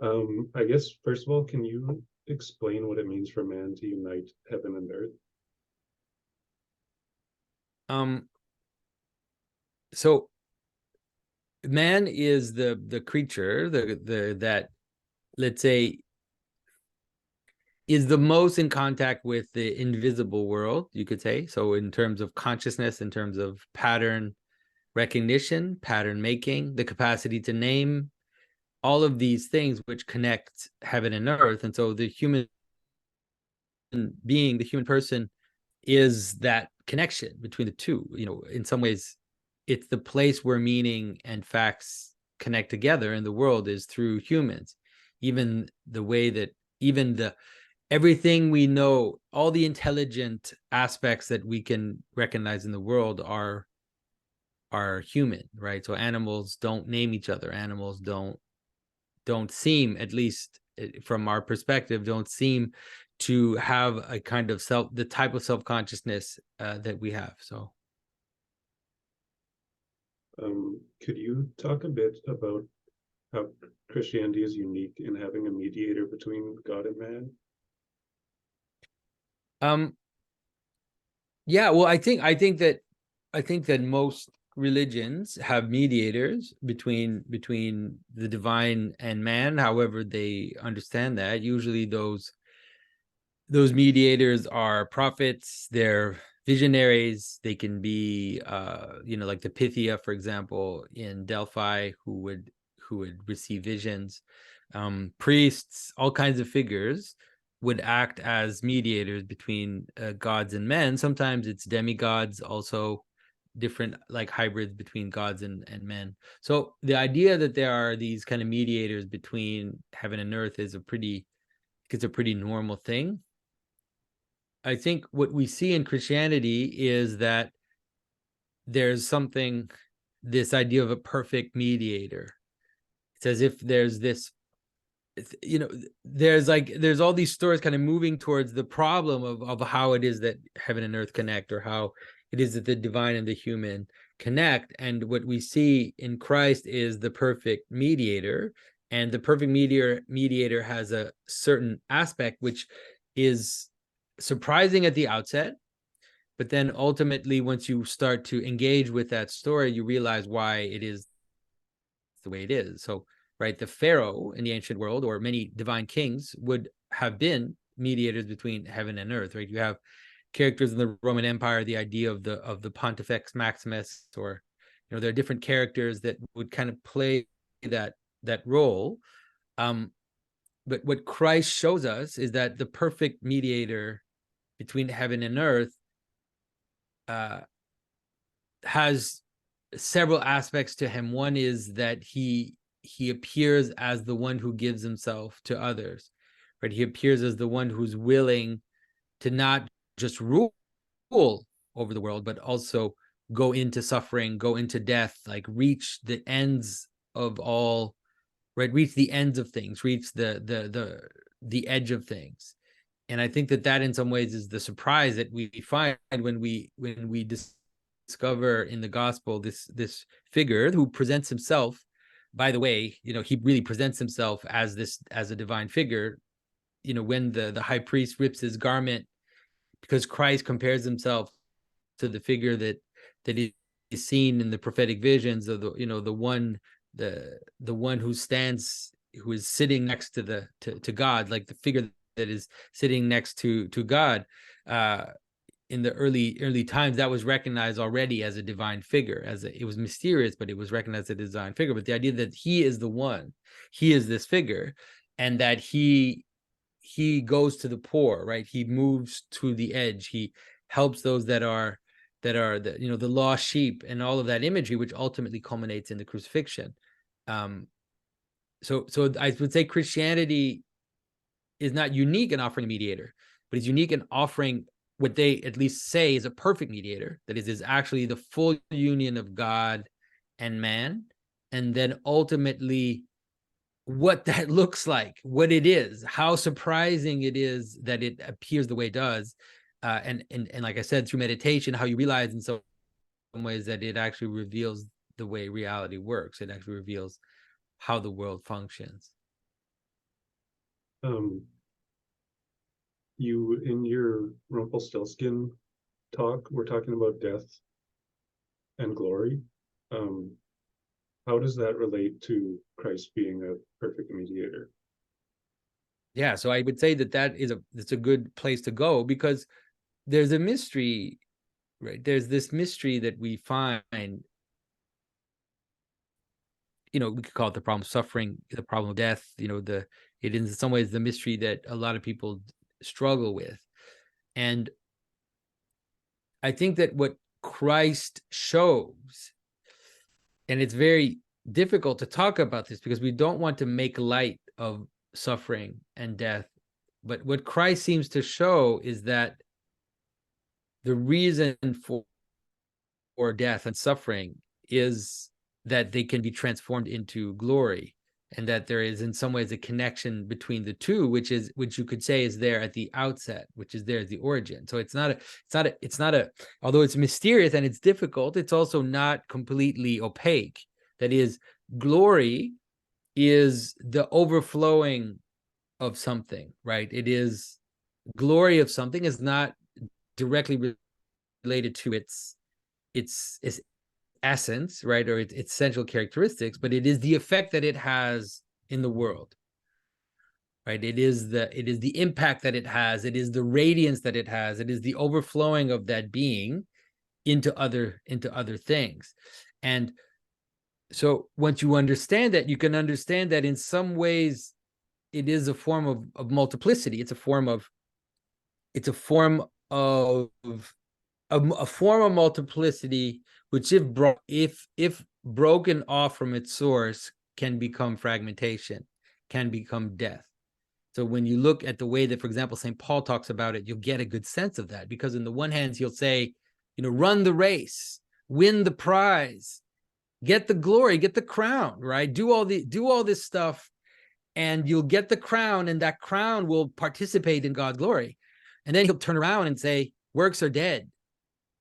I guess, first of all, can you explain what it means for man to unite heaven and earth? Um, so man is the creature, the that, let's say, is the most in contact with the invisible world, you could say. So in terms of consciousness, in terms of pattern recognition, pattern making, the capacity to name, all of these things which connect heaven and earth. And so the human being, the human person, is that connection between the two. In some ways, it's the place where meaning and facts connect together in the world is through humans. Even the way that, even the everything we know, all the intelligent aspects that we can recognize in the world are human, right? So animals don't name each other. Animals don't seem, at least from our perspective, don't seem to have a kind of the type of self-consciousness that we have. So Could you talk a bit about how Christianity is unique in having a mediator between God and man? um yeah, well, I think that most religions have mediators between the divine and man, however they understand that. Usually those mediators are prophets, they're visionaries. They can be like the Pythia, for example, in Delphi, who would receive visions. Priests, all kinds of figures would act as mediators between gods and men. Sometimes it's demigods, also different, like hybrids between gods and men. So the idea that there are these kind of mediators between heaven and earth is a pretty normal thing. I think what we see in Christianity is that there's something, this idea of a perfect mediator. It's as if there's this, there's all these stories kind of moving towards the problem of how it is that heaven and earth connect, or how it is that the divine and the human connect. And what we see in Christ is the perfect mediator. And the perfect mediator has a certain aspect which is surprising at the outset, but then ultimately, once you start to engage with that story, you realize why it is the way it is. So, right, the Pharaoh in the ancient world, or many divine kings, would have been mediators between heaven and earth, right? You have characters in the Roman Empire, the idea of the Pontifex Maximus, or there are different characters that would kind of play that role. But what Christ shows us is that the perfect mediator between heaven and earth uh, has several aspects to him. One is that he appears as the one who gives himself to others, right? He appears as the one who's willing to not just rule over the world, but also go into suffering, go into death, like reach the ends of all, right? Reach the ends of things, reach the edge of things. And I think that in some ways is the surprise that we find when we discover in the gospel this figure who presents himself. By the way, he really presents himself as a divine figure. When the high priest rips his garment, because Christ compares himself to the figure that is seen in the prophetic visions of the one who is sitting next to God, like the figure that is sitting next to God. In the early times, that was recognized already as a divine figure. It was mysterious, but it was recognized as a divine figure. But the idea that he is the one, he is this figure, and that he goes to the poor, right? He moves to the edge. He helps those that are the lost sheep, and all of that imagery, which ultimately culminates in the crucifixion. Um, so I would say Christianity is not unique in offering a mediator, but is unique in offering what they at least say is a perfect mediator, that is actually the full union of God and man. And then ultimately what that looks like, what it is, how surprising it is that it appears the way it does. And like I said, through meditation, how you realize in some ways that it actually reveals the way reality works. It actually reveals how the world functions. You, in your Rumpelstiltskin talk, we're talking about death and glory. How does that relate to Christ being a perfect mediator? Yeah, so I would say that it's a good place to go, because there's a mystery, right? There's this mystery that we find, we could call it the problem of suffering, the problem of death, it is in some ways the mystery that a lot of people struggle with. And I think that what Christ shows, and it's very difficult to talk about this because we don't want to make light of suffering and death, but what Christ seems to show is that the reason for death and suffering is that they can be transformed into glory, and that there is in some ways a connection between the two, which you could say is there at the outset, which is there at the origin. So it's not a although it's mysterious and it's difficult, it's also not completely opaque. That is, glory is the overflowing of something, right? It is glory of something is not directly related to its essence, right, or its essential characteristics, but it is the effect that it has in the world, right? It is the impact that it has, it is the radiance that it has, it is the overflowing of that being into other things. And so once you understand that, you can understand that in some ways it is a form of multiplicity. It's a form of multiplicity, which if broken off from its source can become fragmentation, can become death. So when you look at the way that, for example, St. Paul talks about it, you'll get a good sense of that, because in the one hand he'll say, run the race, win the prize, get the glory, get the crown, right? Do all this stuff, and you'll get the crown, and that crown will participate in God's glory. And then he'll turn around and say, works are dead.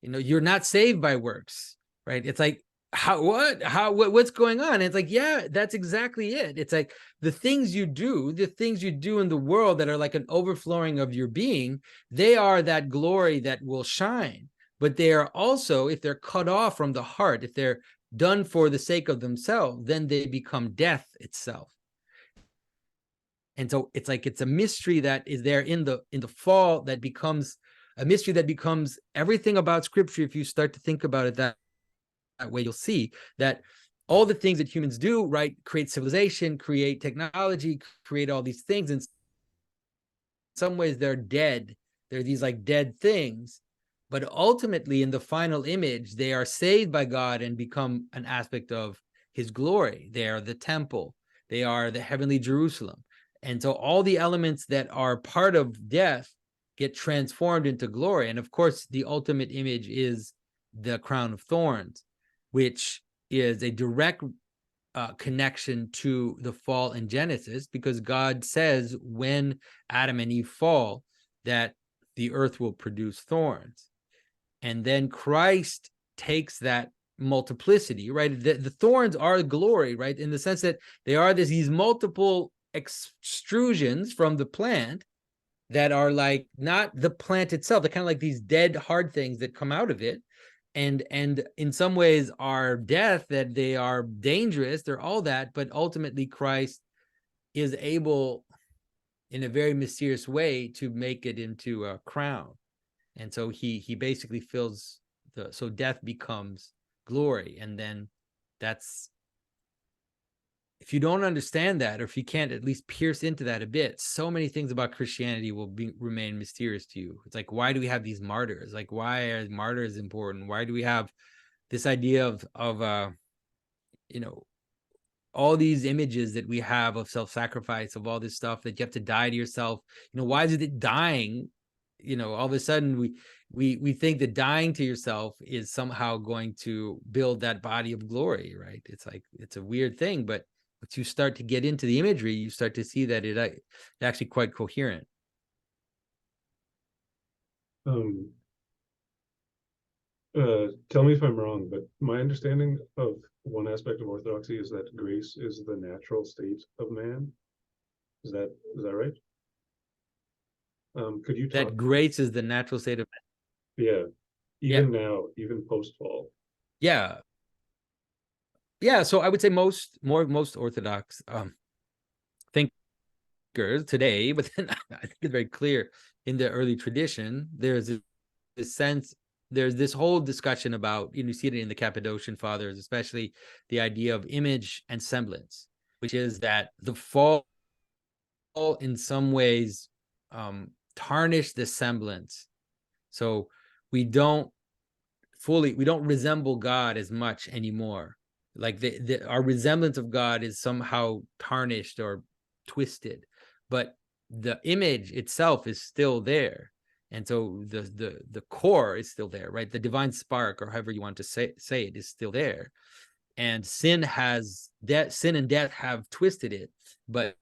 You're not saved by works, right? It's like, what's going on? And it's like, yeah, that's exactly it. It's like the things you do in the world that are like an overflowing of your being, they are that glory that will shine. But they are also, if they're cut off from the heart, if they're done for the sake of themselves, then they become death itself. And so it's like, it's a mystery that is there in the fall, that becomes a mystery that becomes everything about Scripture. If you start to think about it that way, you'll see that all the things that humans do, right, create civilization, create technology, create all these things. In some ways they're dead. They're these like dead things, but ultimately in the final image, they are saved by God and become an aspect of his glory. They are the temple. They are the heavenly Jerusalem. And so all the elements that are part of death get transformed into glory. And of course, the ultimate image is the crown of thorns, which is a direct connection to the fall in Genesis, because God says when Adam and Eve fall, that the earth will produce thorns. And then Christ takes that multiplicity, right? The thorns are glory, right? In the sense that they are these multiple extrusions from the plant that are like not the plant itself. They're kind of like these dead hard things that come out of it, and in some ways are death, that they are dangerous, they're all that, but ultimately Christ is able in a very mysterious way to make it into a crown. And so he basically fills so death becomes glory. And then that's, if you don't understand that, or if you can't at least pierce into that a bit, so many things about Christianity will remain mysterious to you. It's like, why do we have these martyrs? Like, why are martyrs important? Why do we have this idea of all these images that we have of self-sacrifice, of all this stuff that you have to die to yourself? Why is it dying? All of a sudden we think that dying to yourself is somehow going to build that body of glory, right? It's like, it's a weird thing, but once you start to get into the imagery, you start to see that it's actually quite coherent. Tell me if I'm wrong, but my understanding of one aspect of Orthodoxy is that grace is the natural state of man. Is that right? Could you talk? That grace is the natural state of, Yeah, yeah, even now, even post-fall. yeah, yeah. So I would say most Orthodox thinkers today, but then I think it's very clear in the early tradition, there's this sense, there's this whole discussion about, you see it in the Cappadocian Fathers, especially the idea of image and semblance, which is that the fall in some ways tarnish the semblance. So we don't resemble God as much anymore. Like our resemblance of God is somehow tarnished or twisted, but the image itself is still there. And so the core is still there, right? The divine spark, or however you want to say it, is still there. And sin and death have twisted it, but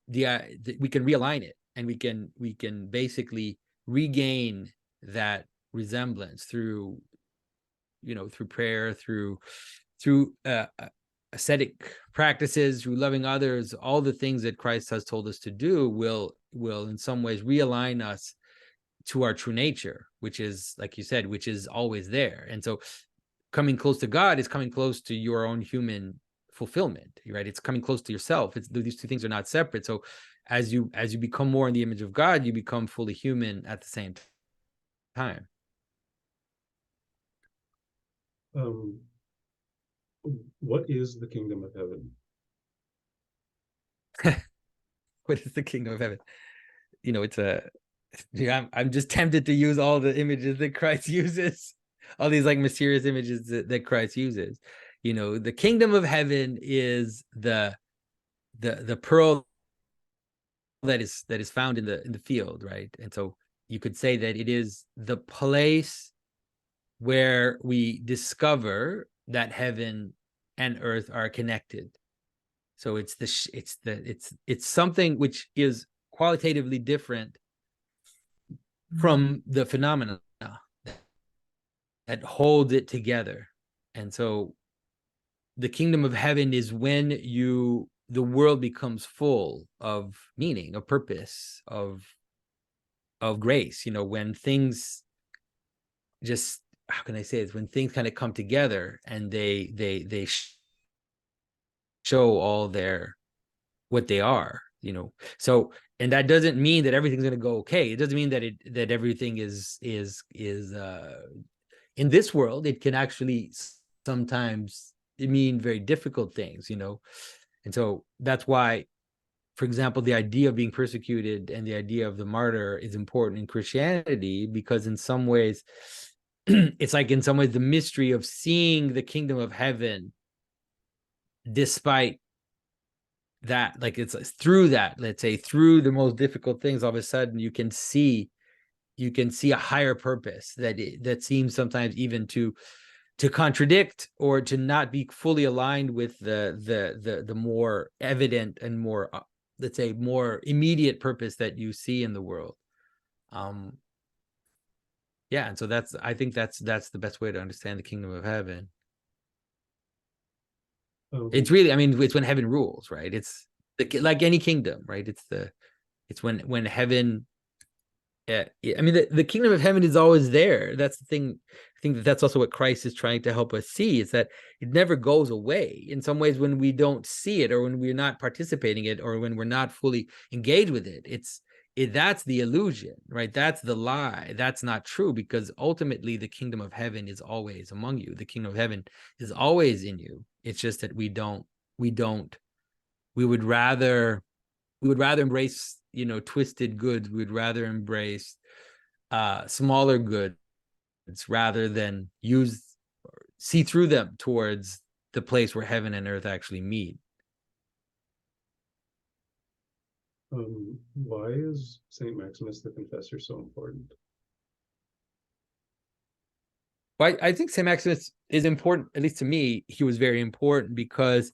we can realign it, and we can basically regain that resemblance through prayer, through ascetic practices, through loving others. All the things that Christ has told us to do will in some ways realign us to our true nature, which is, like you said, which is always there. And so coming close to God is coming close to your own human fulfillment, right? It's coming close to yourself. These two things are not separate. So as you become more in the image of God, you become fully human at the same time. What is the kingdom of heaven? What is the kingdom of heaven? I'm just tempted to use all the images that Christ uses, all these like mysterious images that Christ uses. The kingdom of heaven is the pearl that is found in the field, right? And so you could say that it is the place where we discover that heaven and earth are connected. So it's something which is qualitatively different from the phenomena that holds it together. And so the kingdom of heaven is when the world becomes full of meaning, of purpose, of grace. When things just, how can I say this? When things kind of come together and they show all what they are. So, and that doesn't mean that everything's going to go okay. It doesn't mean that everything is in this world. It can actually sometimes mean very difficult things, and so that's why, for example, the idea of being persecuted and the idea of the martyr is important in Christianity, because in some ways it's like, in some ways, the mystery of seeing the kingdom of heaven despite that, like it's through that, let's say, through the most difficult things, all of a sudden you can see a higher purpose that seems sometimes even to contradict or to not be fully aligned with the more evident and more, let's say, more immediate purpose that you see in the world. Yeah, and so I think that's the best way to understand the kingdom of heaven. It's really, it's when heaven rules, right? It's like any kingdom, right? It's when heaven. The kingdom of heaven is always there. That's the thing. I think that's also what Christ is trying to help us see, is that it never goes away. In some ways, when we don't see it, or when we're not participating in it, or when we're not fully engaged with it, that's the illusion, right? That's the lie. That's not true, because ultimately the kingdom of heaven is always among you. The kingdom of heaven is always in you. It's just that we would rather embrace, twisted goods. We would rather embrace smaller goods rather than see through them towards the place where heaven and earth actually meet. Why is Saint Maximus the Confessor so important? Well, I think Saint Maximus is important. At least to me, he was very important, because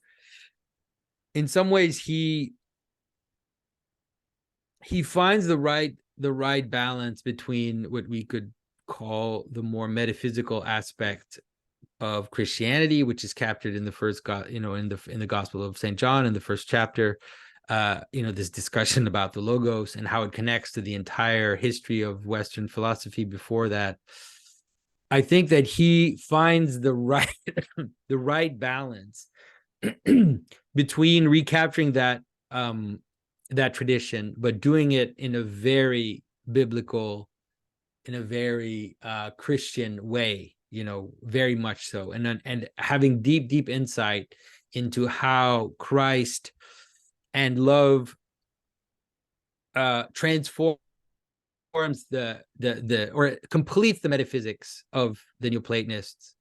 in some ways he finds the right balance between what we could call the more metaphysical aspect of Christianity, which is captured in the first in the Gospel of St. John in the first chapter, this discussion about the logos and how it connects to the entire history of Western philosophy before that. I think that he finds the right the right balance between recapturing that that tradition, but doing it in a very biblical, in a very Christian way, very much so, and having deep insight into how Christ and love transforms the or completes the metaphysics of the Neoplatonists,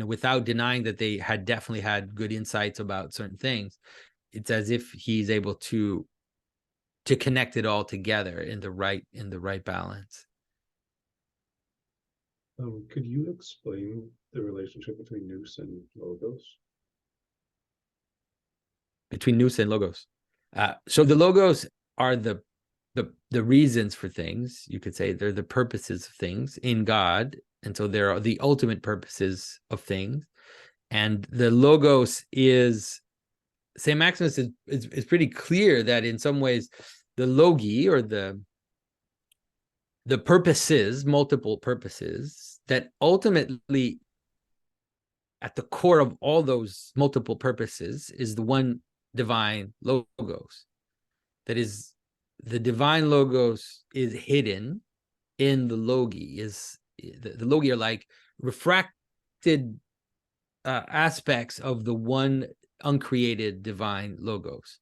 without denying that they had definitely had good insights about certain things. It's as if he's able to connect it all together in the right balance. Could you explain the relationship between nous and logos? Between nous and logos. So the logos are the reasons for things. You could say they're the purposes of things in God. And so there are the ultimate purposes of things. And the logos is, St. Maximus is pretty clear that in some ways the logi, or the purposes, multiple purposes, that ultimately at the core of all those multiple purposes is the one divine logos. That is, the divine logos is hidden in the logi. Is the logi are like refracted aspects of the one uncreated divine logos.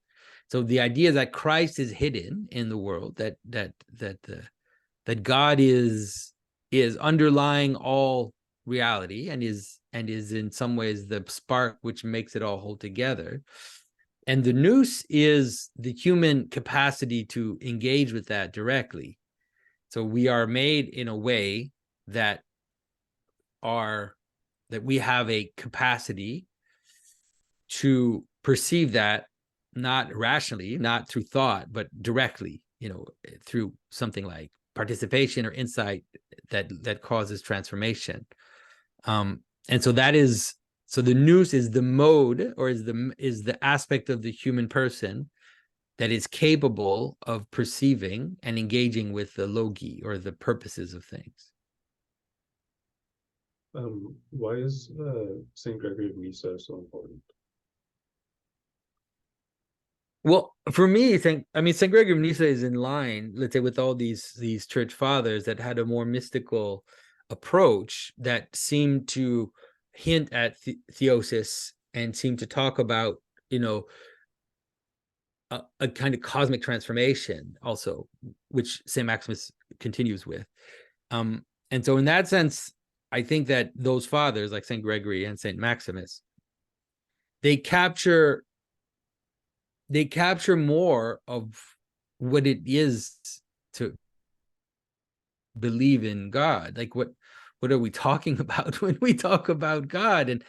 So the idea that Christ is hidden in the world, that God is underlying all reality and is in some ways the spark which makes it all hold together. And the nous is the human capacity to engage with that directly. So we are made in a way that we have a capacity to perceive that, not rationally, not through thought, but directly, through something like participation or insight that causes transformation. And so so the nous is the mode, or is the aspect of the human person that is capable of perceiving and engaging with the logi, or the purposes of things. Why is St. Gregory of Nyssa so important? Well, for me, St. Gregory of Nyssa is in line, let's say, with all these church fathers that had a more mystical approach, that seemed to hint at theosis and seemed to talk about, a kind of cosmic transformation also, which St. Maximus continues with. And so in that sense, I think that those fathers like St. Gregory and St. Maximus, they capture more of what it is to believe in God. Like what are we talking about when we talk about God, and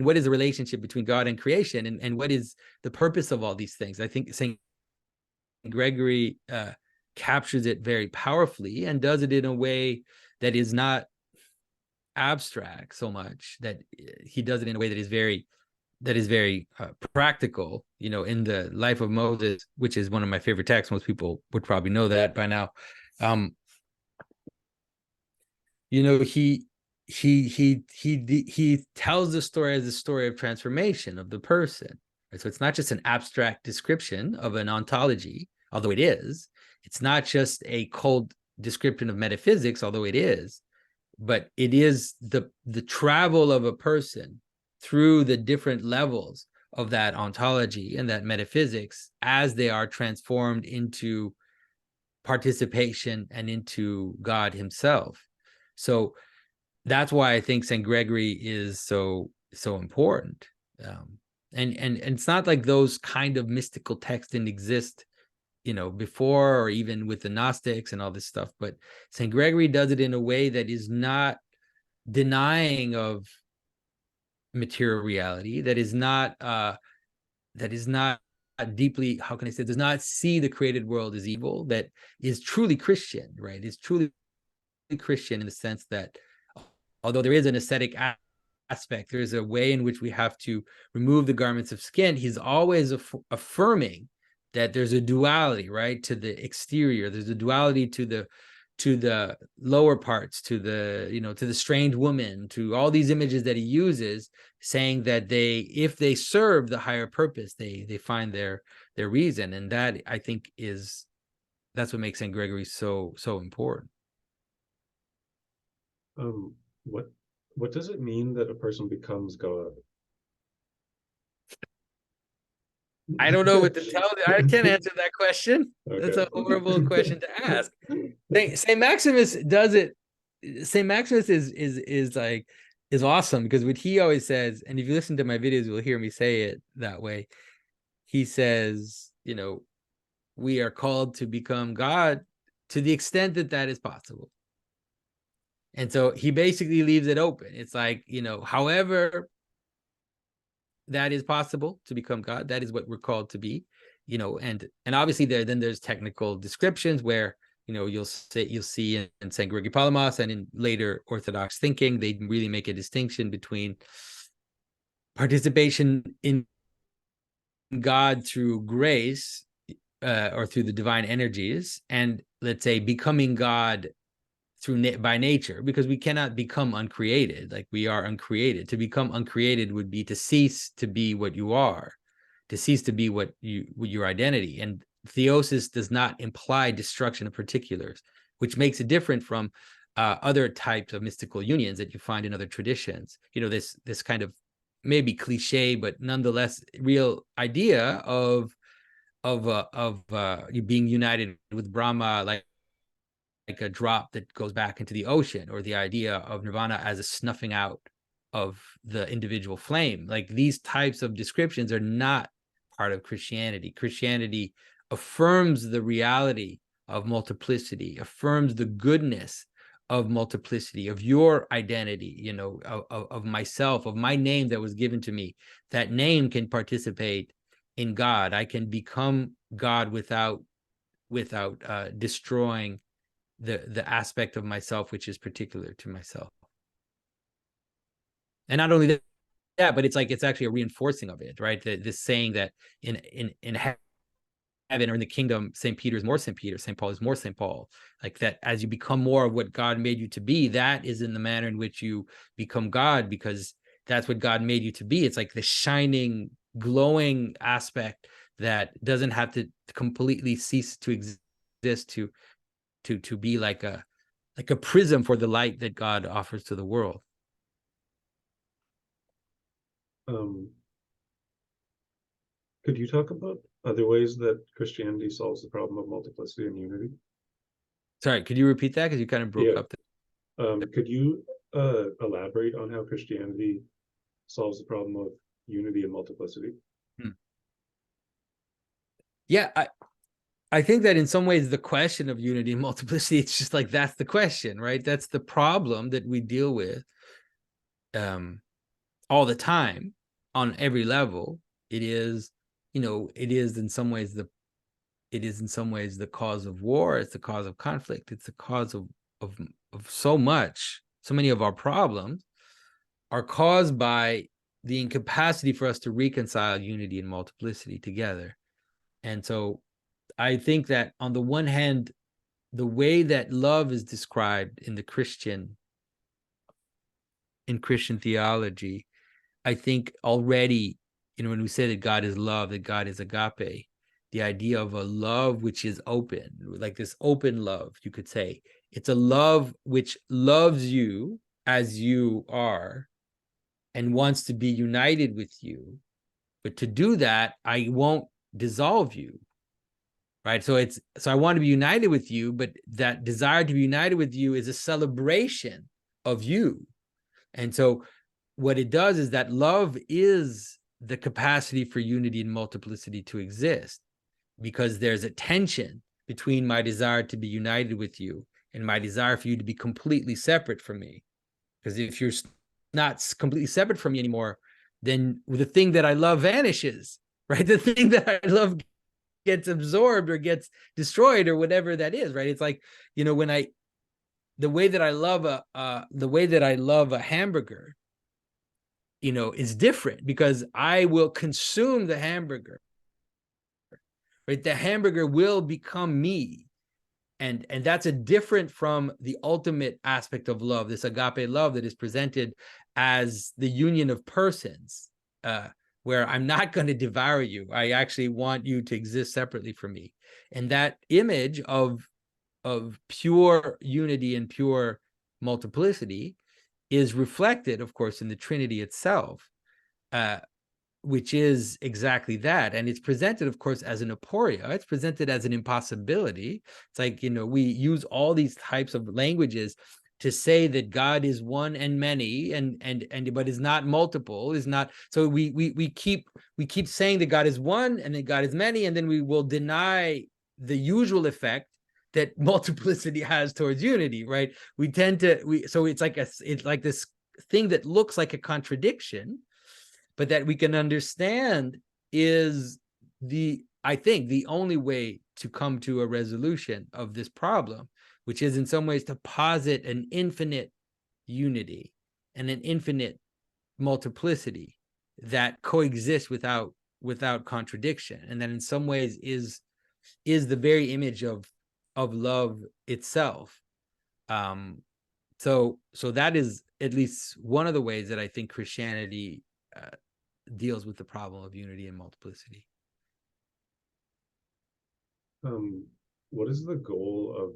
what is the relationship between God and creation, and what is the purpose of all these things? I think St. Gregory captures it very powerfully, and does it in a way that is not abstract so much, that he does it in a way that is very practical, in the life of Moses, which is one of my favorite texts. Most people would probably know that by now. He tells the story as a story of transformation of the person. So it's not just an abstract description of an ontology, although it is. It's not just a cold description of metaphysics, although it is. But it is the travel of a person through the different levels of that ontology and that metaphysics as they are transformed into participation and into God himself. So that's why I think St. Gregory is so important. And it's not like those kind of mystical texts didn't exist, before, or even with the Gnostics and all this stuff. But St. Gregory does it in a way that is not denying of material reality, that is not deeply, how can I say, does not see the created world as evil, that is truly Christian, right? Is truly Christian in the sense that although there is an ascetic aspect, there is a way in which we have to remove the garments of skin. He's always affirming that there's a duality, right, to the exterior. There's a duality to the lower parts, to the, you know, to the strange woman, to all these images that he uses, saying that if they serve the higher purpose, they find their reason. And that, I think, that's what makes St. Gregory so important. What does it mean that a person becomes God? I don't know what to tell you. I can't answer that question. Okay. That's a horrible question to ask. Saint Maximus does it. Saint Maximus is awesome, because what he always says, and if you listen to my videos, you'll hear me say it that way. He says, you know, we are called to become God to the extent that that is possible. And so he basically leaves it open. It's like, you know, however that is possible to become God, that is what we're called to be, you know. And obviously there's technical descriptions where, you know, you'll see in St. Gregory Palamas and in later Orthodox thinking, they really make a distinction between participation in God through grace, or through the divine energies, and, let's say, becoming God by nature, because we cannot become uncreated. Like, we are uncreated. To become uncreated would be to cease to be what you are, to cease to be what your identity. And theosis does not imply destruction of particulars, which makes it different from other types of mystical unions that you find in other traditions. You know, this kind of maybe cliche, but nonetheless real idea of you being united with Brahma, like a drop that goes back into the ocean, or the idea of nirvana as a snuffing out of the individual flame. Like, these types of descriptions are not part of Christianity. Christianity affirms the reality of multiplicity, affirms the goodness of multiplicity, of your identity, you know, of myself, of my name that was given to me. That name can participate in God. I can become God without destroying the aspect of myself which is particular to myself. And not only that, but it's actually a reinforcing of it, right? This saying that in heaven, or in the kingdom, St. Peter is more St. Peter, St. Paul is more St. Paul. Like, that as you become more of what God made you to be, that is in the manner in which you become God, because that's what God made you to be. It's like the shining, glowing aspect that doesn't have to completely cease to exist to be like a prism for the light that God offers to the world. Could you talk about other ways that Christianity solves the problem of multiplicity and unity? Sorry, could you repeat that? Because you kind of broke up there. Could you elaborate on how Christianity solves the problem of unity and multiplicity? Yeah, I think that in some ways the question of unity and multiplicity, it's just like, that's the question, right? That's the problem that we deal with all the time on every level. It is, you know, it is in some ways the cause of war. It's the cause of conflict. It's the cause of so many of our problems are caused by the incapacity for us to reconcile unity and multiplicity together. And so I think that, on the one hand, the way that love is described in Christian theology, I think already, you know, when we say that God is love, that God is agape, the idea of a love which is open, like this open love, you could say, it's a love which loves you as you are and wants to be united with you. But to do that, I won't dissolve you. Right. So I want to be united with you, but that desire to be united with you is a celebration of you. And so what it does is that love is the capacity for unity and multiplicity to exist, because there's a tension between my desire to be united with you and my desire for you to be completely separate from me. Because if you're not completely separate from me anymore, then the thing that I love vanishes, right? The thing that I love gets absorbed or gets destroyed, or whatever that is, right? It's like, you know, the way that I love a hamburger, you know, is different, because I will consume the hamburger right? The hamburger will become me. And that's a different from the ultimate aspect of love, this agape love that is presented as the union of persons, where I'm not going to devour you. I actually want you to exist separately from me. And that image of pure unity and pure multiplicity is reflected, of course, in the Trinity itself, which is exactly that. And it's presented, of course, as an aporia. It's presented as an impossibility. It's like, we use all these types of languages to say that God is one and many, and but is not multiple, is not. So we keep saying that God is one and that God is many, and then we will deny the usual effect that multiplicity has towards unity, right? We tend to so it's like this thing that looks like a contradiction, but that we can understand is I think the only way to come to a resolution of this problem, which is in some ways to posit an infinite unity and an infinite multiplicity that coexist without contradiction, and that in some ways is the very image of love itself. So that is at least one of the ways that I think Christianity deals with the problem of unity and multiplicity. What is the goal of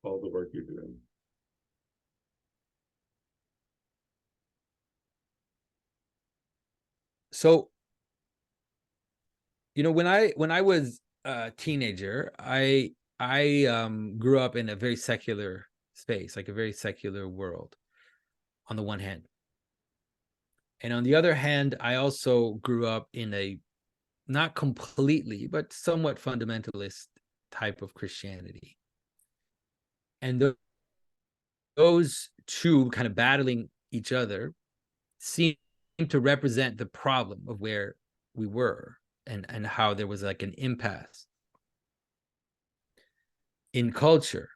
all the work you're doing? So, when I was a teenager, I grew up in a very secular space, like a very secular world, on the one hand. And on the other hand, I also grew up in a not completely, but somewhat fundamentalist type of Christianity. And those two kind of battling each other seem to represent the problem of where we were, and how there was like an impasse in culture.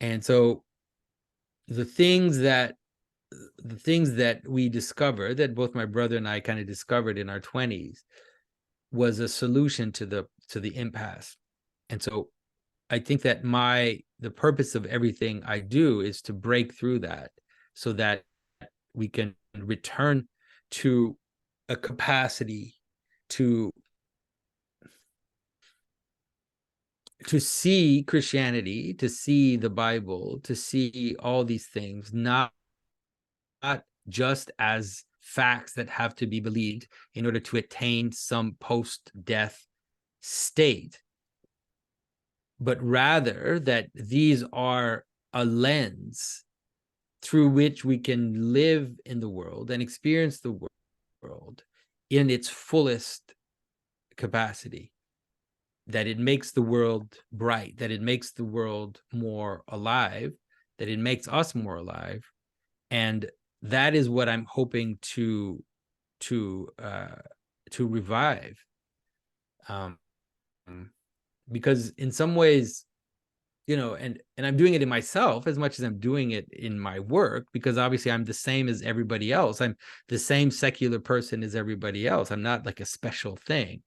And so the things that we discovered, that both my brother and I kind of discovered in our 20s, was a solution to the impasse. And so I think that the purpose of everything I do is to break through that, so that we can return to a capacity to see Christianity, to see the Bible, to see all these things, not just as facts that have to be believed in order to attain some post-death state, but rather that these are a lens through which we can live in the world and experience the world in its fullest capacity, that it makes the world bright, that it makes the world more alive, that it makes us more alive. And that is what I'm hoping to revive, because in some ways, and I'm doing it in myself as much as I'm doing it in my work, because obviously I'm the same as everybody else. I'm the same secular person as everybody else. I'm not like a special thing.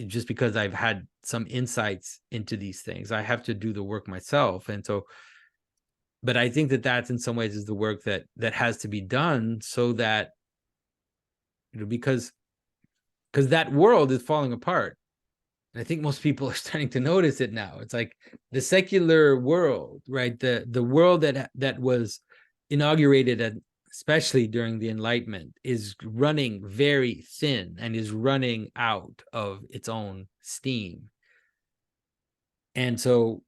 Just because I've had some insights into these things, I have to do the work myself. And so, but I think that that's in some ways is the work that has to be done, so that, because that world is falling apart. And I think most people are starting to notice it now. It's like the secular world, right? The world that was inaugurated especially during the Enlightenment, is running very thin and is running out of its own steam. And so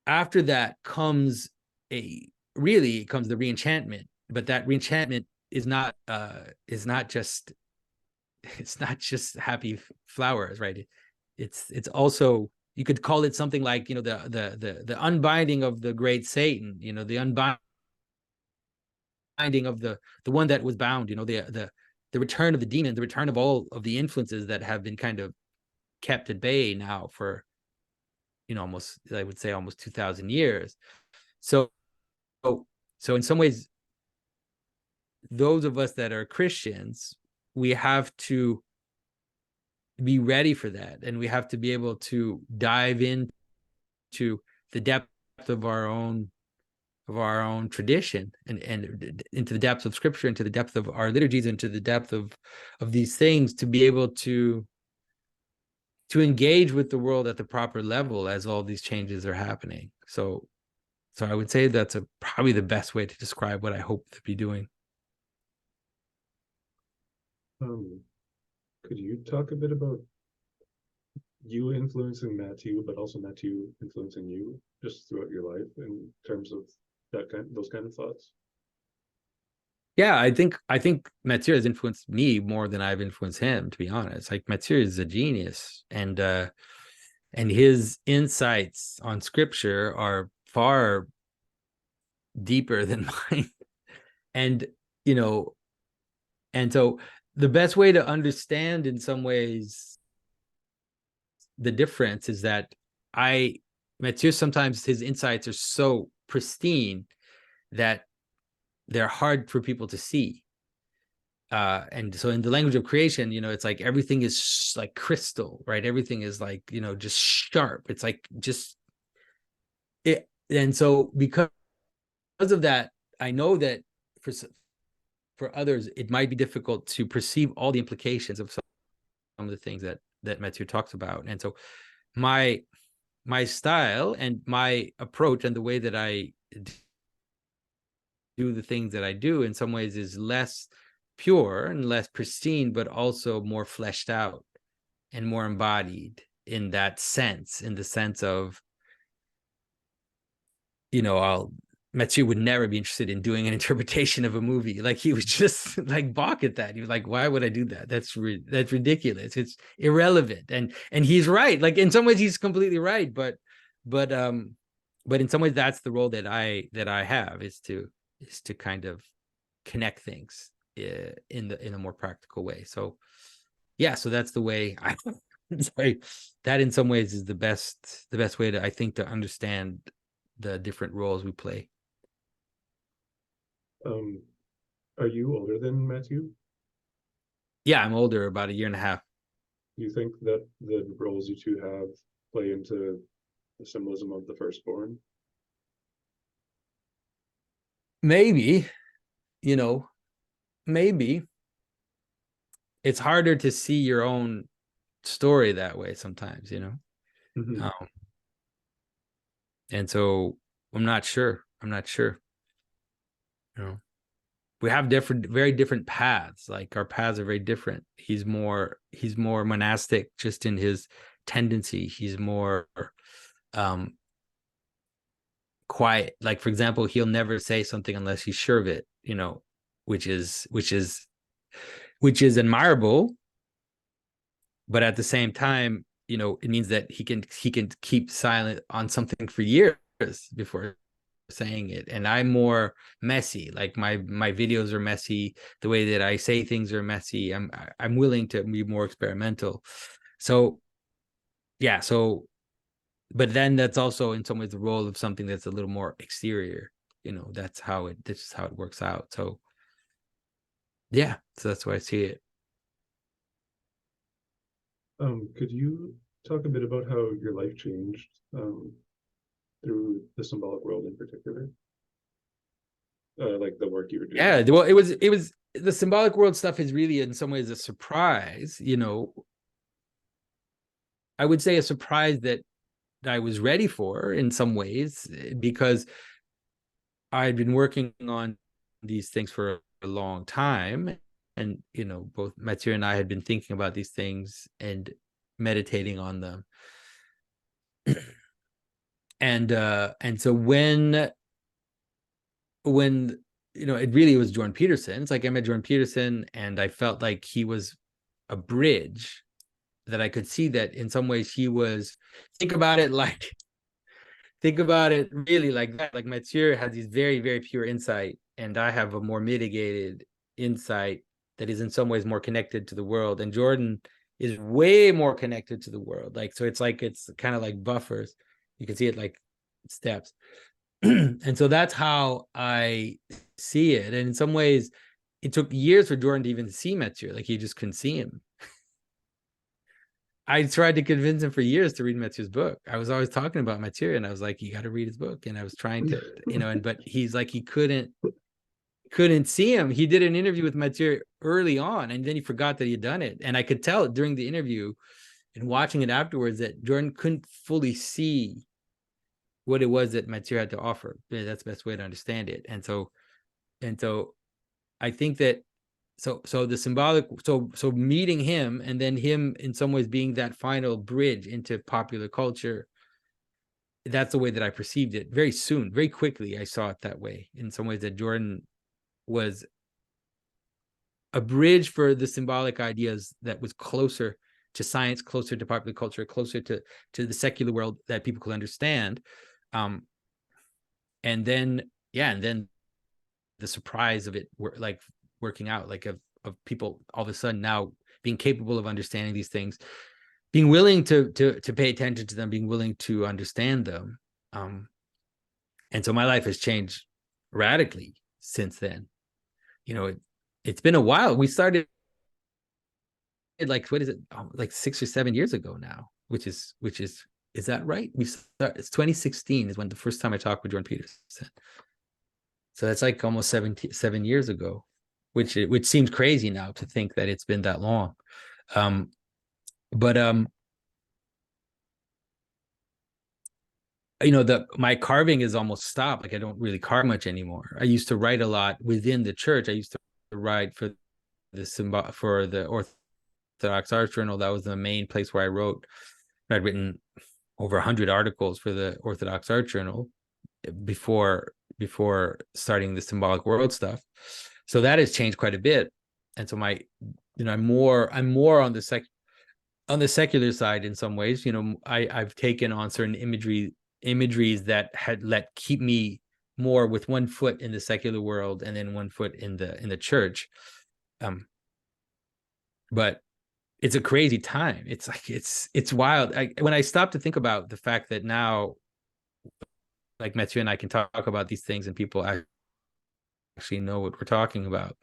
after that comes the reenchantment, but that reenchantment is not just happy flowers, right? It's also, you could call it something like, the unbinding of the great Satan, the unbinding of the one that was bound, the return of the demon, the return of all of the influences that have been kind of kept at bay now for, almost, I would say, almost 2,000 years. So in some ways, those of us that are Christians, we have to be ready for that, and we have to be able to dive into the depth of our own tradition, and into the depths of scripture, into the depth of our liturgies, into the depth of these things, to be able to engage with the world at the proper level as all these changes are happening. So I would say that's probably the best way to describe what I hope to be doing. Could you talk a bit about you influencing Matthieu, but also Matthieu influencing you just throughout your life in terms of those kind of thoughts? Yeah, I think Matthieu has influenced me more than I've influenced him, to be honest. Like, Matthieu is a genius, and his insights on scripture are far deeper than mine. And and so the best way to understand, in some ways, the difference is that Matthieu, sometimes his insights are so pristine that they're hard for people to see. And so in the language of creation, it's like everything is like crystal, right? Everything is like, just sharp. It's like just it. And so because of that, I know that for others, it might be difficult to perceive all the implications of some of the things that Matthieu talks about. And so my style and my approach and the way that I do the things that I do, in some ways, is less pure and less pristine, but also more fleshed out and more embodied in that sense, in the sense of, Matthieu would never be interested in doing an interpretation of a movie. Like, he was just like balk at that. He was like, why would I do that? That's ridiculous. It's irrelevant. And he's right. Like, in some ways he's completely right, but in some ways that's the role that I have, is to kind of connect things in a more practical way. So yeah, so that's the way I sorry, that in some ways is the best way to, I think, to understand the different roles we play. Are you older than Matthieu? Yeah, I'm older, about 1.5 years. Do you think that the roles you two have play into the symbolism of the firstborn? Maybe, maybe. It's harder to see your own story that way sometimes, Mm-hmm. And so I'm not sure. We have very different paths. Like, our paths are very different. He's more monastic just in his tendency. He's more quiet. Like, for example, he'll never say something unless he's sure of it, which is admirable. But at the same time, it means that he can keep silent on something for years before saying it. And I'm more messy. Like, my videos are messy. The way that I say things are messy. I'm willing to be more experimental. So yeah, but then that's also in some ways the role of something that's a little more exterior. This is how it works out. So yeah, so that's why I see it. Could you talk a bit about how your life changed through the symbolic world in particular? Like the work you were doing? Yeah, well, it was the symbolic world stuff is really in some ways a surprise. I would say a surprise that I was ready for in some ways, because I'd been working on these things for a long time, and both Matthieu and I had been thinking about these things and meditating on them. And so when it really was Jordan Peterson. It's like I met Jordan Peterson and I felt like he was a bridge, that I could see that in some ways he was, think about it really like that. Like, Matthieu has these very, very pure insight, and I have a more mitigated insight that is in some ways more connected to the world. And Jordan is way more connected to the world. Like, so it's kind of like buffers. You can see it like steps. And so that's how I see it. And in some ways, it took years for Jordan to even see Matthieu. Like, he just couldn't see him. I tried to convince him for years to read Matthieu's book. I was always talking about Matthieu, and I was like, you got to read his book. And I was trying to, but he's like, he couldn't see him. He did an interview with Matthieu early on, and then he forgot that he had done it. And I could tell during the interview and watching it afterwards that Jordan couldn't fully see what it was that Matthieu had to offer. That's the best way to understand it. And so I think that so the symbolic, so meeting him, and then him in some ways being that final bridge into popular culture, that's the way that I perceived it. Very soon, very quickly, I saw it that way. In some ways, that Jordan was a bridge for the symbolic ideas that was closer to science, closer to popular culture, closer to the secular world that people could understand. And then the surprise of it, like working out, like of people all of a sudden now being capable of understanding these things, being willing to pay attention to them, being willing to understand them. And so my life has changed radically since then. It's been a while. We started like, what is it? Like 6 or 7 years ago now, which is that right? It's 2016 is when the first time I talked with Jordan Peterson. So that's like almost 7 years ago, which seems crazy now to think that it's been that long. My carving is almost stopped. Like I don't really carve much anymore. I used to write a lot within the church. I used to write for the Orthodox Arts Journal. That was the main place where I wrote. I'd written over 100 articles for the Orthodox Arts Journal before starting the Symbolic World stuff. So that has changed quite a bit. And so I'm more on the secular side in some ways. I've taken on certain imageries that had keep me more with one foot in the secular world and then one foot in the church. But it's a crazy time. It's like it's wild. When I stop to think about the fact that now, like Matthieu and I can talk about these things and people actually know what we're talking about.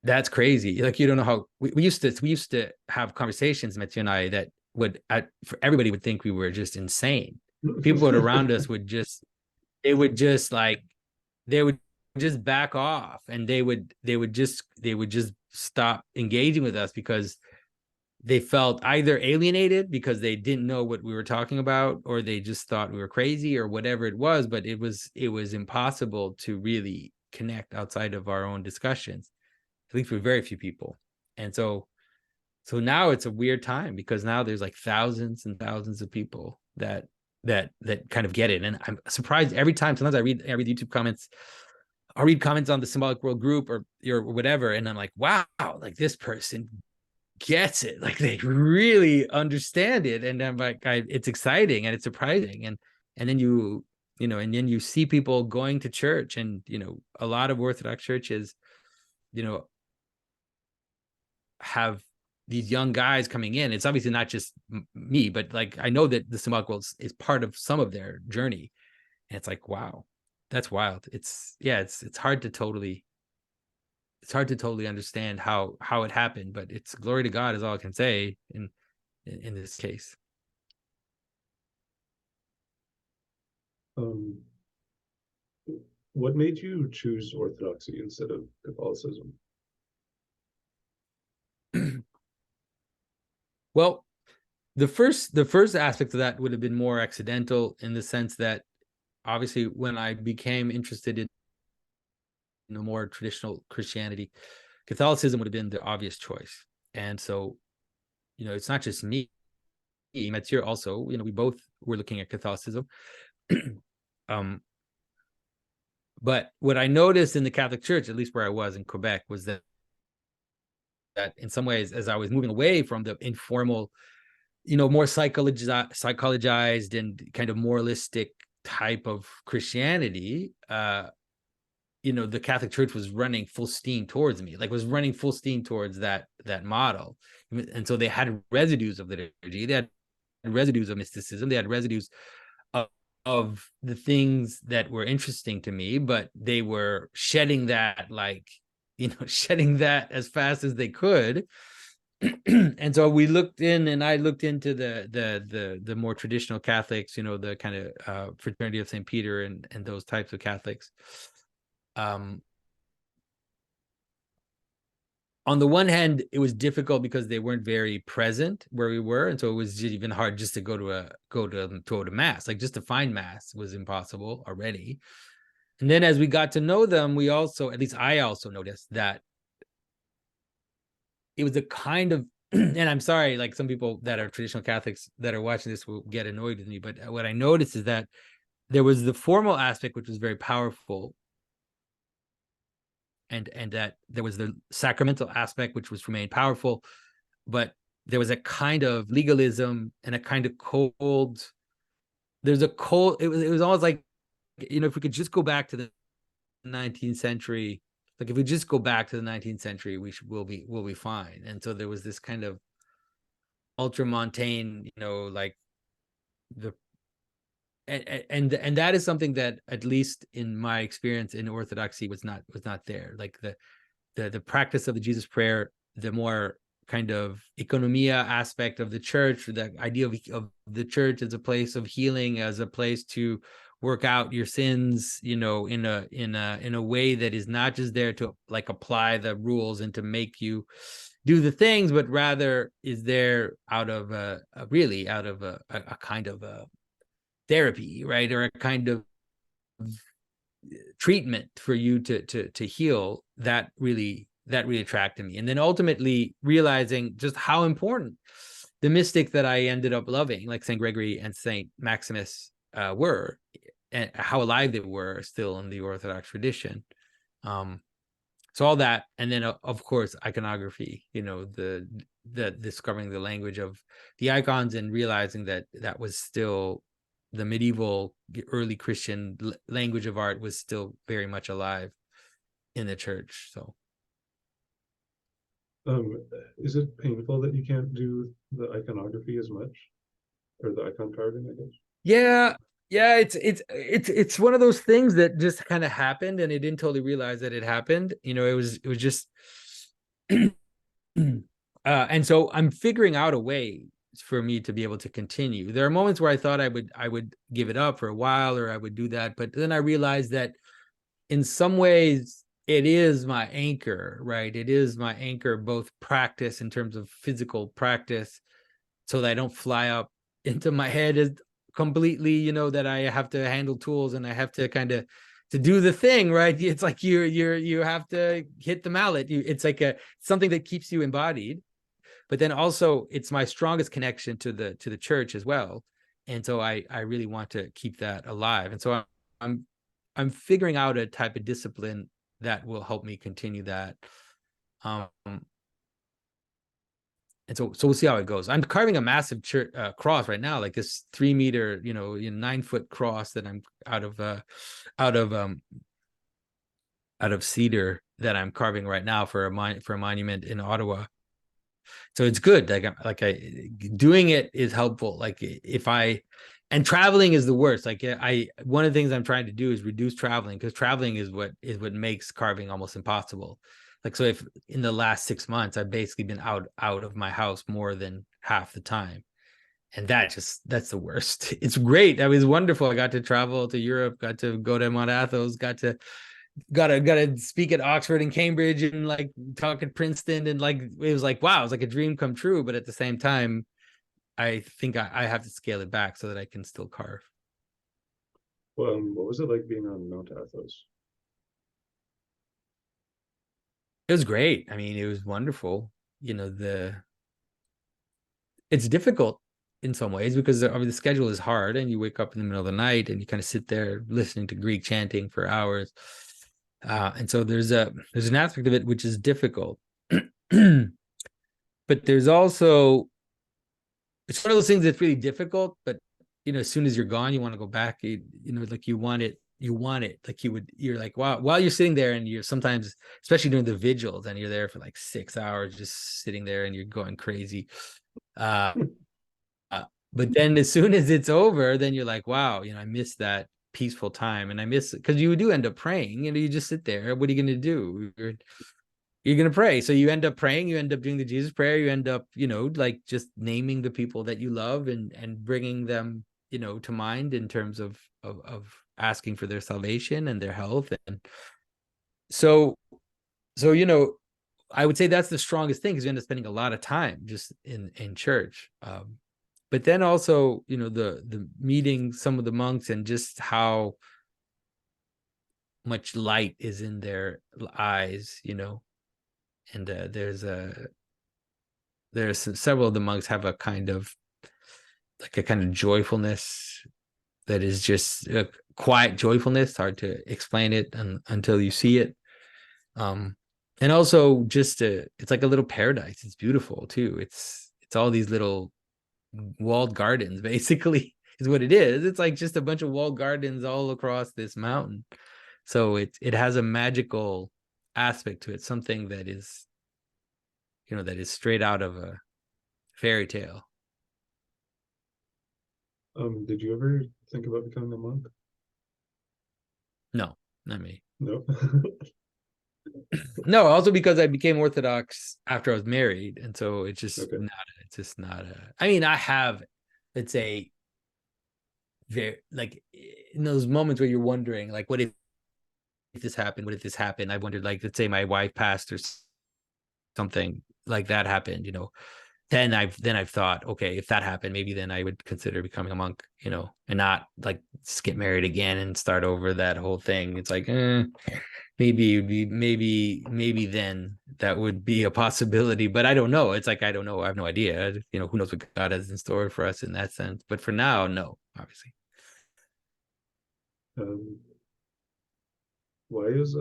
That's crazy. Like, you don't know how we used to have conversations, Matthieu and I, that for everybody would think we were just insane. People around us would just back off, and they would just stop engaging with us because they felt either alienated because they didn't know what we were talking about, or they just thought we were crazy, or whatever it was. But it was impossible to really connect outside of our own discussions, at least with very few people. And so now it's a weird time, because now there's like thousands and thousands of people that kind of get it. And I'm surprised every time. Sometimes I read YouTube comments. I'll read comments on the Symbolic World group or whatever, and I'm like, wow, like this person gets it, like they really understand it. And I'm like, it's exciting and it's surprising. And then you see people going to church, and a lot of Orthodox churches have these young guys coming in. It's obviously not just me, but like I know that the Symbolic World is part of some of their journey, and it's like, wow, that's wild. It's hard to totally understand how it happened, but it's glory to God is all I can say in this case. What made you choose Orthodoxy instead of Catholicism? Well, the first aspect of that would have been more accidental, in the sense that obviously when I became interested in more traditional Christianity, Catholicism would have been the obvious choice. And so, it's not just me, Matthieu also, we both were looking at Catholicism. But what I noticed in the Catholic Church, at least where I was in Quebec, was that in some ways, as I was moving away from the informal, more psychologized and kind of moralistic type of Christianity, the Catholic Church was running full steam towards me, was running full steam towards that model. And so they had residues of the liturgy, they had residues of mysticism, they had residues of the things that were interesting to me, but they were shedding that, shedding that as fast as they could. And so we looked in, and I looked into the more traditional Catholics, the kind of fraternity of St. Peter and those types of Catholics. On the one hand, it was difficult because they weren't very present where we were, and so it was even hard just to go to mass. Like, just to find mass was impossible already. And then as we got to know them, we also, at least I also noticed that it was a kind of, and I'm sorry, like some people that are traditional Catholics that are watching this will get annoyed with me, but what I noticed is that there was the formal aspect, which was very powerful, and that there was the sacramental aspect, which was remained powerful, but there was a kind of legalism and a kind of cold. There's a cold. It was almost like, if we could just go back to the 19th century, like if we just go back to the 19th century, we'll be fine. And so there was this kind of ultramontane, like the. And that is something that, at least in my experience in Orthodoxy, was not there. Like the practice of the Jesus prayer, the more kind of economia aspect of the church, the idea of the church as a place of healing, as a place to work out your sins, in a way that is not just there to like apply the rules and to make you do the things, but rather is there out of a kind of a therapy, right, or a kind of treatment for you to heal. That really attracted me. And then ultimately realizing just how important the mystic that I ended up loving, like St. Gregory and St. Maximus, were, and how alive they were still in the Orthodox tradition. So all that, and then of course iconography, the discovering the language of the icons and realizing that was still the medieval early Christian language of art was still very much alive in the church. So is it painful that you can't do the iconography as much, or the icon carving, I guess? yeah, it's one of those things that just kind of happened, and I didn't totally realize that it happened. It was just and so I'm figuring out a way for me to be able to continue. There are moments where I thought I would give it up for a while, or I would do that, but then I realized that in some ways it is my anchor, right? It is my anchor, both practice in terms of physical practice, so that I don't fly up into my head as completely, that I have to handle tools and I have to kind of to do the thing, right? It's like you have to hit the mallet. It's like something that keeps you embodied. But then also it's my strongest connection to the church as well. And so I really want to keep that alive. And so I'm figuring out a type of discipline that will help me continue that. And so we'll see how it goes. I'm carving a massive church cross right now, like this 3 meter, 9-foot cross that I'm out of cedar that I'm carving right now for a monument in Ottawa. So it's good. Doing it is helpful. Like and traveling is the worst. Like one of the things I'm trying to do is reduce traveling, because traveling is what makes carving almost impossible. Like, so if in the last 6 months, I've basically been out of my house more than half the time. And that's the worst. It's great. That was wonderful. I got to travel to Europe, got to go to Mount Athos, got to speak at Oxford and Cambridge, and like talk at Princeton, and like it was like, wow, it was like a dream come true. But at the same time, I think I have to scale it back so that I can still carve. Well, what was it like being on Mount Athos? It was great. I mean, it was wonderful. It's difficult in some ways because the schedule is hard, and you wake up in the middle of the night and you kind of sit there listening to Greek chanting for hours. And so there's an aspect of it which is difficult. But there's also, it's one of those things that's really difficult, but as soon as you're gone, you want to go back. Like you want it like you're like, wow, while you're sitting there, and you're sometimes, especially during the vigils, and you're there for like 6 hours just sitting there and you're going crazy. But then as soon as it's over, then you're like, wow, I miss that peaceful time. And I miss it because you do end up praying, you just sit there. What are you going to do? you're going to pray. So you end up praying, you end up doing the Jesus prayer, you end up, like just naming the people that you love and bringing them, to mind in terms of asking for their salvation and their health. And so I would say that's the strongest thing, because you end up spending a lot of time just in church. But then also, the meeting some of the monks and just how much light is in their eyes, and there's several of the monks have a kind of joyfulness that is just a quiet joyfulness, hard to explain it until you see it. And also just it's like a little paradise. It's beautiful too. It's all these little walled gardens, basically, is what it is. It's like just a bunch of walled gardens all across this mountain. So it has a magical aspect to it, something that is, that is straight out of a fairy tale. Did you ever think about becoming a monk? No, not me. No. No, also because I became Orthodox after I was married, and so it's just Okay. not I mean, I have, let's say, very, like, in those moments where you're wondering, like, what if this happened? What if this happened? I wondered, like, let's say my wife passed or something like that happened, then I've thought, okay, if that happened, maybe then I would consider becoming a monk, and not like just get married again and start over that whole thing. It's like, maybe then that would be a possibility, but I don't know. It's like, I don't know. I have no idea. Who knows what God has in store for us in that sense. But for now, no, obviously. Why is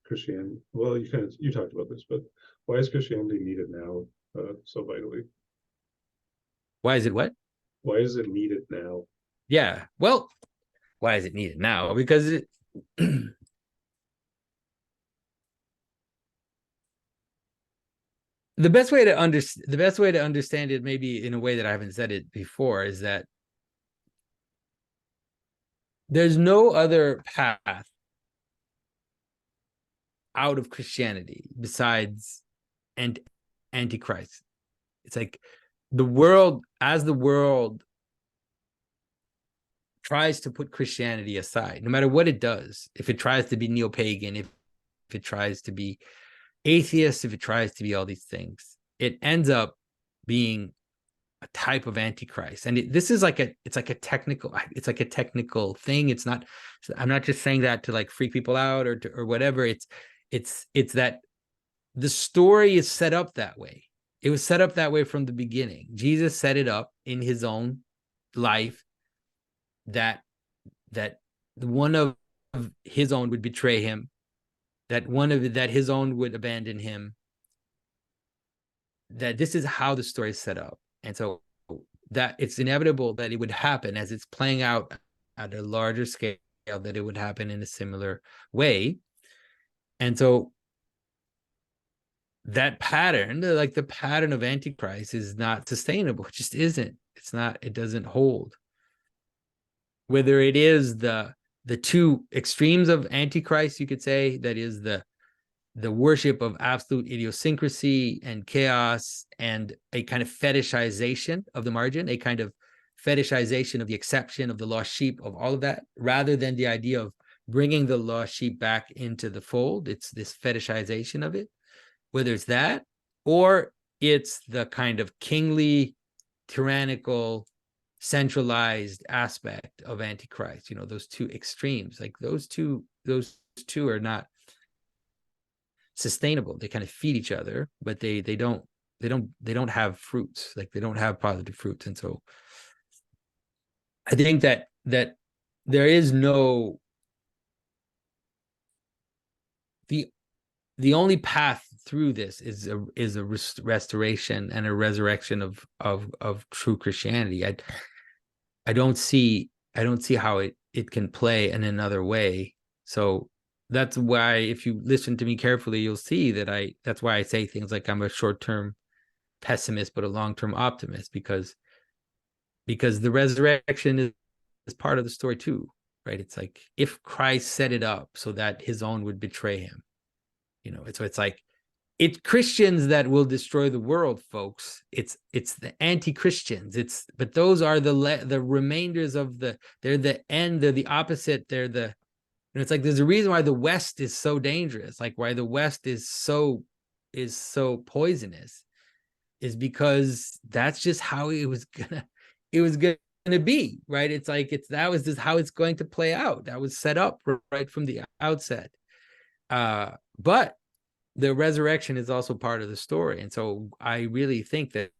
Christianity? Well, you talked about this, but why is Christianity needed now so vitally? Why is it what? Why is it needed now? Yeah. Well, why is it needed now? Because it the best way to understand it, maybe in a way that I haven't said it before, is that there's no other path out of Christianity besides antichrist. It's like as the world tries to put Christianity aside, no matter what it does, if it tries to be neo-pagan, if it tries to be atheist, if it tries to be all these things, it ends up being a type of antichrist. And this is like it's like a technical thing. It's not, I'm not just saying that to like freak people out or whatever. It's that the story is set up that way. It was set up that way from the beginning. Jesus set it up in his own life that one of his own would betray him, that his own would abandon him, that this is how the story is set up. And so that it's inevitable that it would happen as it's playing out at a larger scale, that it would happen in a similar way. And so that pattern, like the pattern of Antichrist, is not sustainable. It just isn't. It doesn't hold. Whether it is the two extremes of Antichrist, you could say, that is the worship of absolute idiosyncrasy and chaos, and a kind of fetishization of the margin, a kind of fetishization of the exception, of the lost sheep, of all of that, rather than the idea of bringing the lost sheep back into the fold. It's this fetishization of it, whether it's that, or it's the kind of kingly, tyrannical, centralized aspect of Antichrist. Those two extremes, like those two are not sustainable. They kind of feed each other, but they don't have fruits. Like they don't have positive fruits. And so I think that there is no, the only path through this is a restoration and a resurrection of true Christianity. I don't see how it can play in another way. So that's why, if you listen to me carefully, you'll see that that's why I say things like I'm a short-term pessimist but a long-term optimist, because the resurrection is part of the story too, right? It's like, if Christ set it up so that his own would betray him, it's like it's Christians that will destroy the world, folks. It's the anti-Christians. But those are the remainders of they're the end, they're the opposite, they're the, and it's like there's a reason why the West is so dangerous, like why the West is so poisonous, is because that's just how it was gonna be, right? It's like that was just how it's going to play out. That was set up right from the outset. But the resurrection is also part of the story, and so I really think that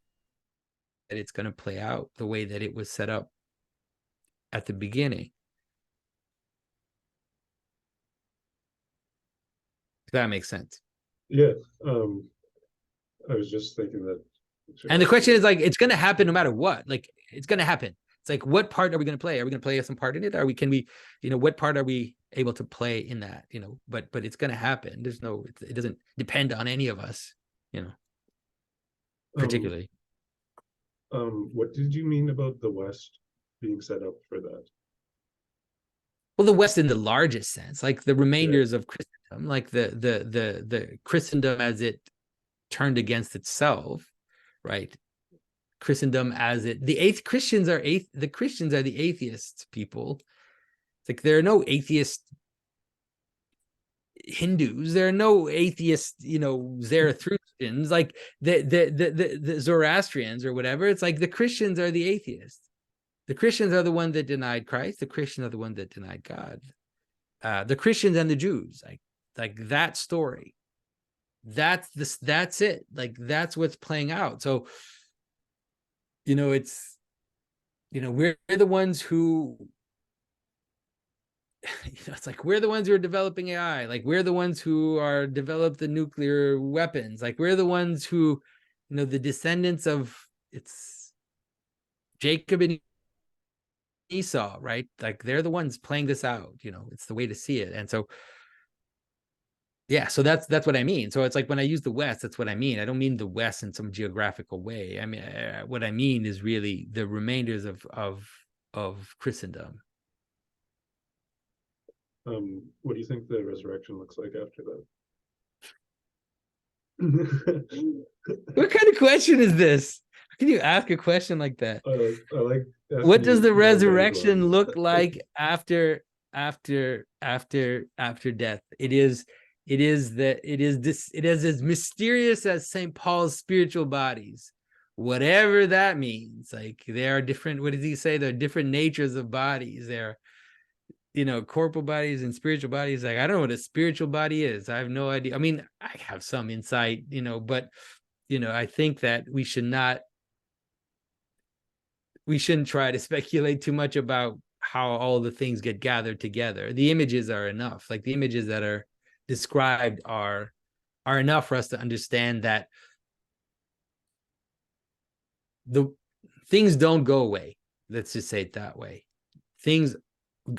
it's going to play out the way that it was set up at the beginning. If that makes sense. Yeah. I was just thinking that. And the question is, like, it's going to happen no matter what. Like, it's going to happen. It's like, what part are we going to play? Are we going to play some part in it? What part are we able to play in that? But it's going to happen. It doesn't depend on any of us, particularly. What did you mean about the West being set up for that? Well, the West in the largest sense, like the remainders of Christendom, like the Christendom as it turned against itself, right? Christendom as the Christians are the atheists people. It's like there are no atheist Hindus, there are no atheist, Zarathrustrians, like the Zoroastrians or whatever. It's like the Christians are the atheists. The Christians are the one that denied Christ. The Christians are the one that denied God. The Christians and the Jews, like that story. That's it. Like that's what's playing out. So, it's, we're the ones who, it's like we're the ones who are developing AI. Like we're the ones who are developed the nuclear weapons. Like we're the ones who, the descendants of Jacob and Esau, right? Like they're the ones playing this out. It's the way to see it. And so, yeah, so that's what I mean. So it's like when I use the West, that's what I mean. I don't mean the West in some geographical way. I mean, what I mean is really the remainders of Christendom. What do you think the resurrection looks like after that? What kind of question is this? How can you ask a question like that? I like. What does the resurrection look like after death? It is as mysterious as St. Paul's spiritual bodies, whatever that means. Like there are different, what does he say? There are different natures of bodies. There are, corporal bodies and spiritual bodies. Like, I don't know what a spiritual body is. I have no idea. I mean, I have some insight, but, I think that we shouldn't try to speculate too much about how all the things get gathered together. The images are enough. Like the images that are described are enough for us to understand that the things don't go away. Let's just say it that way. Things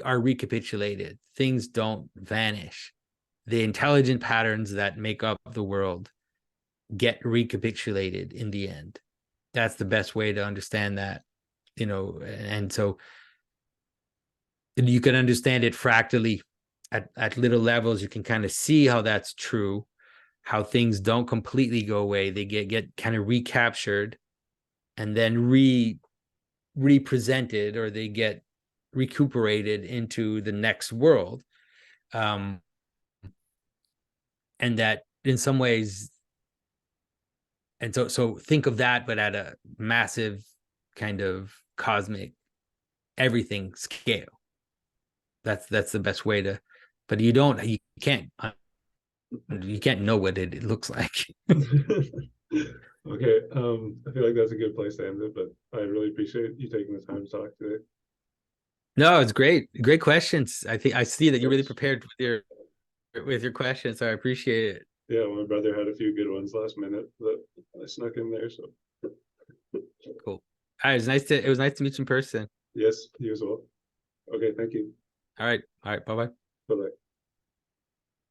are recapitulated. Things don't vanish. The intelligent patterns that make up the world get recapitulated in the end. That's the best way to understand that, and so you can understand it fractally at little levels. You can kind of see how that's true, how things don't completely go away. They get kind of recaptured and then represented, or they get recuperated into the next world. And that in some ways, and so think of that, but at a massive kind of cosmic everything scale. That's the best way to, but you can't know what it looks like. Okay, I feel like that's a good place to end it, but I really appreciate you taking the time to talk today. No, it's great questions. I think I see that you're really prepared with your questions, so I appreciate it. Yeah, my brother had a few good ones last minute that I snuck in there. So cool. It was nice to meet you in person. Yes, you as well. Okay, thank you. All right, bye bye.